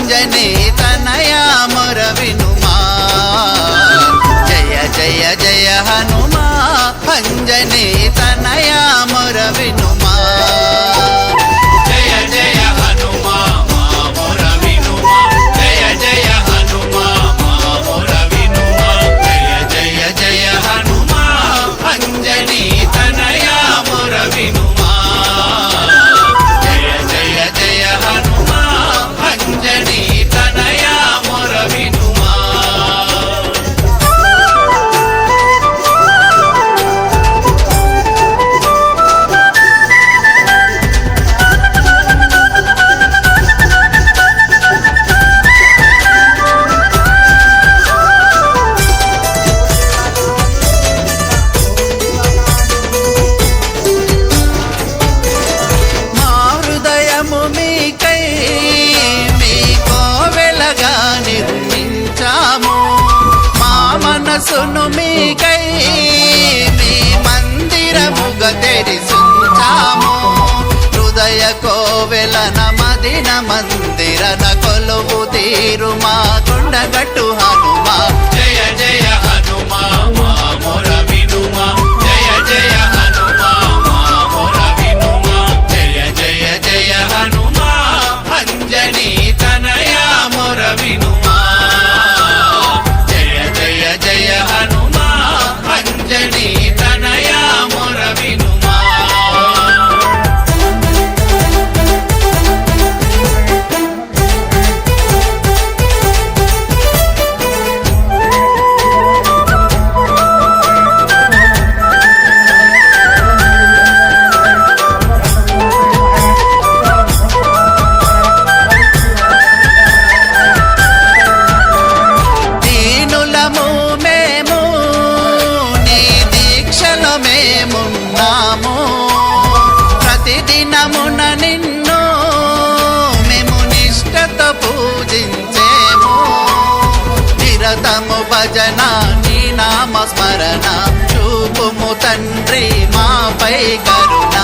అంజనీ తనయా మొర వినుమా జయ జయ జయ హనుమా అంజనీ తనయా మొర వినుమా జయ జయ హనుమా మా మొర వినుమా జయ జయ హనుమా మా మొర వినుమా జయ జయ జయ హనుమా అంజనీ తనయా మొర వినుమా జయ జయ జయ హనుమా అంజనీ తనయా మొర వినుమా మనసును మీకై మీ మందిరముగ తెరిసుంచాము హృదయ కోవెలన మదిన మందిరన కొలువు తీరు మా కొండగట్టు హనుమా జయ జయ హనుమా మా మొర వినుమా జయ జయ హనుమా మా మొర వినుమా జయ జయ జయ హనుమా అంజనీ తనయా మొర వినుమా జయ హనుమా అంజనీ తనయా మొర వినుమా ప్రతిదినమున నిన్ను మేము నిష్ఠతో పూజించేము నిరతము భజన నీ నామ స్మరణ చూపుము తండ్రి మాపై కరుణ